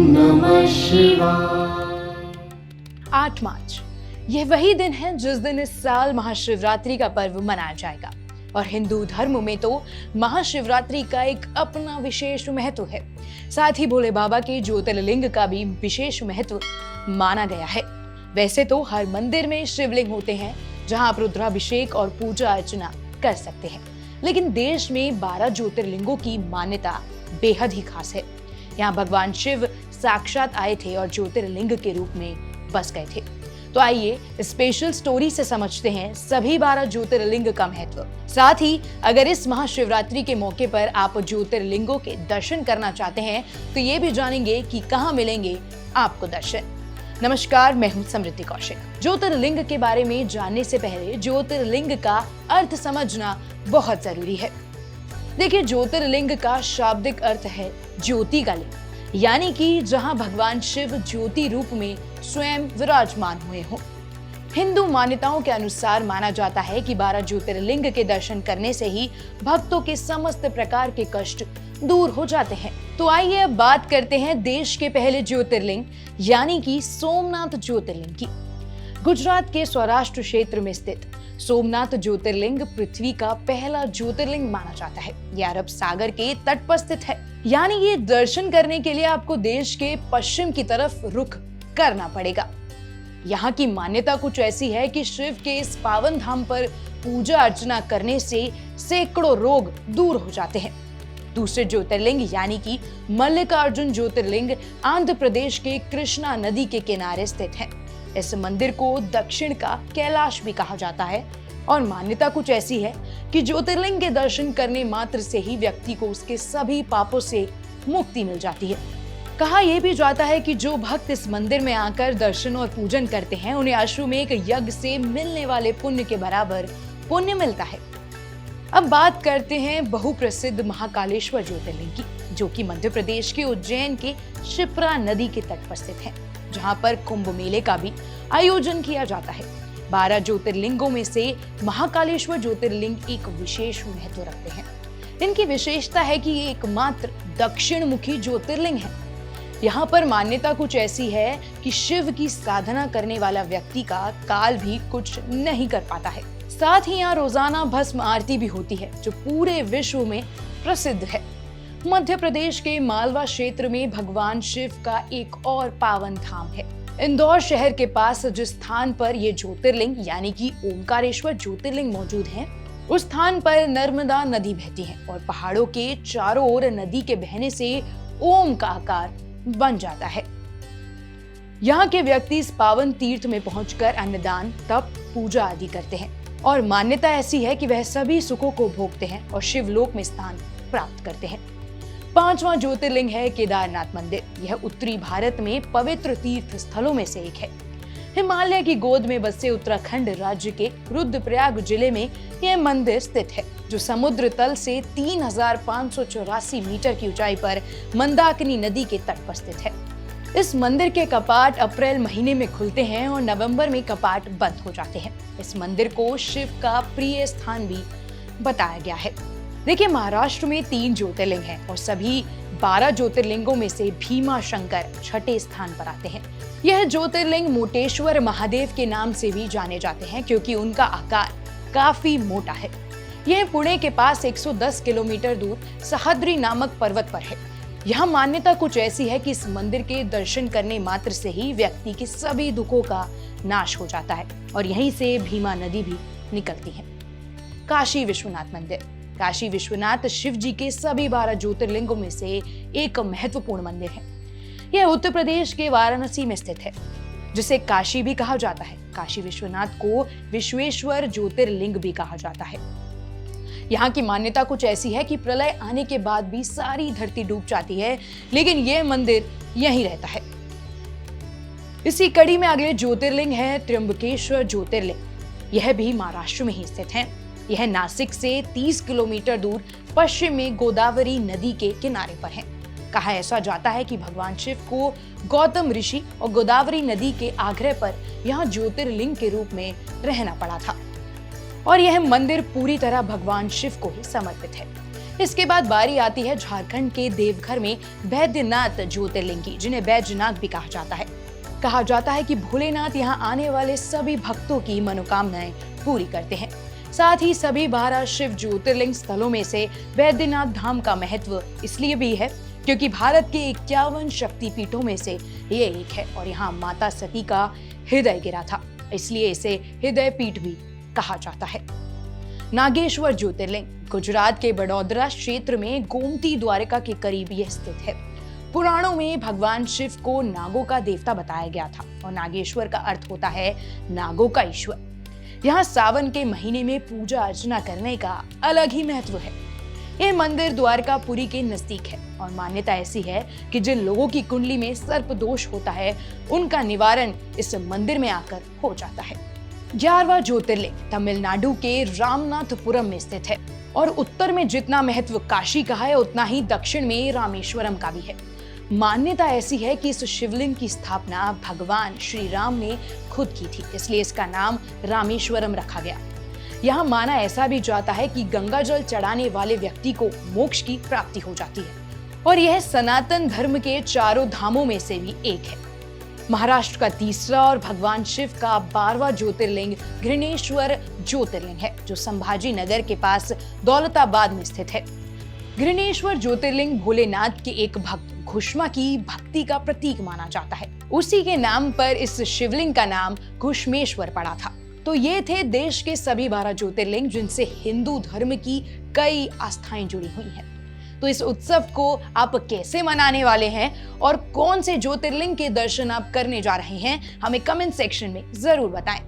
नमः शिवाय। 8 मार्च यह वही दिन है जिस दिन इस साल महाशिवरात्रि का पर्व मनाया जाएगा और हिंदू धर्म में तो महाशिवरात्रि का एक अपना विशेष महत्व है। साथ ही भोले बाबा के ज्योतिर्लिंग का भी विशेष महत्व माना गया है। वैसे तो हर मंदिर में शिवलिंग होते हैं जहां आप रुद्राभिषेक और पूजा अर्चना कर सकते हैं, लेकिन देश में 12 ज्योतिर्लिंगों की मान्यता बेहद ही खास है। यहाँ भगवान शिव साक्षात आए थे और ज्योतिर्लिंग के रूप में बस गए थे। तो आइए स्पेशल स्टोरी से समझते हैं सभी 12 ज्योतिर्लिंग का महत्व। साथ ही अगर इस महाशिवरात्रि के मौके पर आप ज्योतिर्लिंगों के दर्शन करना चाहते हैं तो ये भी जानेंगे कि कहाँ मिलेंगे आपको दर्शन। नमस्कार, मैं हूं समृद्धि कौशिक। ज्योतिर्लिंग के बारे में जानने से पहले ज्योतिर्लिंग का अर्थ समझना बहुत जरूरी है। देखिए, ज्योतिर्लिंग का शाब्दिक अर्थ है ज्योति का लिंग, यानी कि जहां भगवान शिव ज्योति रूप में स्वयं विराजमान हुए हों। हिंदू मान्यताओं के अनुसार माना जाता है कि 12 ज्योतिर्लिंग के दर्शन करने से ही भक्तों के समस्त प्रकार के कष्ट दूर हो जाते हैं। तो आइए अब बात करते हैं देश के पहले ज्योतिर्लिंग यानी कि सोमनाथ ज्योतिर्लिंग की। गुजरात के सौराष्ट्र क्षेत्र में स्थित सोमनाथ ज्योतिर्लिंग पृथ्वी का पहला ज्योतिर्लिंग माना जाता है। यह अरब सागर के तट पर स्थित है, यानी ये दर्शन करने के लिए आपको देश के पश्चिम की तरफ रुख करना पड़ेगा। यहाँ की मान्यता कुछ ऐसी है कि शिव के इस पावन धाम पर पूजा अर्चना करने से सैकड़ों रोग दूर हो जाते हैं। दूसरे ज्योतिर्लिंग यानी कि मल्लिकार्जुन ज्योतिर्लिंग आंध्र प्रदेश के कृष्णा नदी के किनारे स्थित है। इस मंदिर को दक्षिण का कैलाश भी कहा जाता है और मान्यता कुछ ऐसी है कि ज्योतिर्लिंग के दर्शन करने मात्र से ही व्यक्ति को उसके सभी पापों से मुक्ति मिल जाती है। कहा यह भी जाता है कि जो भक्त इस मंदिर में आकर दर्शन और पूजन करते हैं उन्हें अश्वमेध यज्ञ से मिलने वाले पुण्य के बराबर पुण्य मिलता है। अब बात करते हैं बहुप्रसिद्ध महाकालेश्वर ज्योतिर्लिंग की, जो कि मध्य प्रदेश के उज्जैन के शिप्रा नदी के तट पर स्थित है, जहां पर कुंभ मेले का भी आयोजन किया जाता है। 12 ज्योतिर्लिंगों में से महाकालेश्वर ज्योतिर्लिंग एक विशेष महत्व रखते हैं। इनकी विशेषता है कि ये एकमात्र दक्षिण मुखी ज्योतिर्लिंग है। यहाँ पर मान्यता कुछ ऐसी है कि शिव की साधना करने वाला व्यक्ति का काल भी कुछ नहीं कर पाता है। साथ ही यहाँ रोजाना भस्म आरती भी होती है, जो पूरे विश्व में प्रसिद्ध है। मध्य प्रदेश के मालवा क्षेत्र में भगवान शिव का एक और पावन धाम है। इंदौर शहर के पास जिस स्थान पर ये ज्योतिर्लिंग यानी कि ओमकारेश्वर ज्योतिर्लिंग मौजूद है, उस स्थान पर नर्मदा नदी बहती है और पहाड़ों के चारों ओर नदी के बहने से ओम का आकार बन जाता है। यहाँ के व्यक्ति इस पावन तीर्थ में पहुंचकर अन्नदान, तप, पूजा आदि करते हैं और मान्यता ऐसी है कि वह सभी सुखों को भोगते हैं और शिवलोक में स्थान प्राप्त करते हैं। 5वां ज्योतिर्लिंग है केदारनाथ मंदिर। यह उत्तरी भारत में पवित्र तीर्थ स्थलों में से एक है। हिमालय की गोद में बसे उत्तराखंड राज्य के रुद्रप्रयाग जिले में यह मंदिर स्थित है, जो समुद्र तल से 3584 मीटर की ऊंचाई पर मंदाकिनी नदी के तट पर स्थित है। इस मंदिर के कपाट अप्रैल महीने में खुलते हैं और नवंबर में कपाट बंद हो जाते हैं। इस मंदिर को शिव का प्रिय स्थान भी बताया गया है। देखिए, महाराष्ट्र में 3 ज्योतिर्लिंग हैं और सभी 12 ज्योतिर्लिंगों में से भीमा शंकर छठे स्थान पर आते हैं। यह ज्योतिर्लिंग मोटेश्वर महादेव के नाम से भी जाने जाते हैं, क्योंकि उनका आकार काफी मोटा है। यह पुणे के पास 110 किलोमीटर दूर सह्याद्री नामक पर्वत पर है। यह मान्यता कुछ ऐसी है कि इस मंदिर के दर्शन करने मात्र से ही व्यक्ति के सभी दुखों का नाश हो जाता है और यहीं से भीमा नदी भी निकलती है। काशी विश्वनाथ मंदिर। काशी विश्वनाथ शिव जी के सभी 12 ज्योतिर्लिंगों में से एक महत्वपूर्ण मंदिर है। यह उत्तर प्रदेश के वाराणसी में स्थित है, जिसे काशी भी कहा जाता है। काशी विश्वनाथ को विश्वेश्वर ज्योतिर्लिंग भी कहा जाता है। यहाँ की मान्यता कुछ ऐसी है कि प्रलय आने के बाद भी सारी धरती डूब जाती है, लेकिन यह मंदिर यहीं रहता है। इसी कड़ी में अगले ज्योतिर्लिंग है त्र्यंबकेश्वर ज्योतिर्लिंग। यह भी महाराष्ट्र में ही स्थित है। यह नासिक से 30 किलोमीटर दूर पश्चिम में गोदावरी नदी के किनारे पर है। कहा ऐसा जाता है कि भगवान शिव को गौतम ऋषि और गोदावरी नदी के आग्रह पर यहाँ ज्योतिर्लिंग के रूप में रहना पड़ा था और यह मंदिर पूरी तरह भगवान शिव को ही समर्पित है। इसके बाद बारी आती है झारखंड के देवघर में बैद्यनाथ ज्योतिर्लिंग की, जिन्हें बैजनाथ भी कहा जाता है। कहा जाता है कि भोलेनाथ यहाँ आने वाले सभी भक्तों की मनोकामनाएं पूरी करते हैं। साथ ही सभी 12 शिव ज्योतिर्लिंग स्थलों में से बैद्यनाथ धाम का महत्व इसलिए भी है क्योंकि भारत के 51 शक्तिपीठों में से ये एक है और यहाँ माता सती का हृदय गिरा था, इसलिए इसे हृदय पीठ भी कहा जाता है। नागेश्वर ज्योतिर्लिंग गुजरात के बड़ौदरा क्षेत्र में गोमती द्वारका के करीब यह स्थित है। पुराणों में भगवान शिव को नागों का देवता बताया गया था और नागेश्वर का अर्थ होता है नागों का ईश्वर। यहाँ सावन के महीने में पूजा अर्चना करने का अलग ही महत्व है। यह मंदिर द्वारकापुरी के नजदीक है और मान्यता ऐसी है कि जिन लोगों की कुंडली में सर्प दोष होता है उनका निवारण इस मंदिर में आकर हो जाता है। 11वां ज्योतिर्लिंग तमिलनाडु के रामनाथपुरम में स्थित है और उत्तर में जितना महत्व काशी का है उतना ही दक्षिण में रामेश्वरम का भी है। मान्यता ऐसी है कि इस शिवलिंग की स्थापना भगवान श्री राम ने खुद की थी, इसलिए इसका नाम रामेश्वरम रखा गया। यहाँ माना ऐसा भी जाता है कि गंगा जल चढ़ाने वाले व्यक्ति को मोक्ष की प्राप्ति हो जाती है और यह सनातन धर्म के चारों धामों में से भी एक है। महाराष्ट्र का तीसरा और भगवान शिव का 12वां ज्योतिर्लिंग घृणेश्वर ज्योतिर्लिंग है, जो संभाजी नगर के पास दौलताबाद में स्थित है। घृणेश्वर ज्योतिर्लिंग भोलेनाथ के एक भक्त घुष्मा की भक्ति का प्रतीक माना जाता है। उसी के नाम पर इस शिवलिंग का नाम घुष्मेश्वर पड़ा था। तो ये थे देश के सभी 12 ज्योतिर्लिंग जिनसे हिंदू धर्म की कई आस्थाएं जुड़ी हुई हैं। तो इस उत्सव को आप कैसे मनाने वाले हैं और कौन से ज्योतिर्लिंग के दर्शन आप करने जा रहे हैं, हमें कमेंट सेक्शन में जरूर बताएं।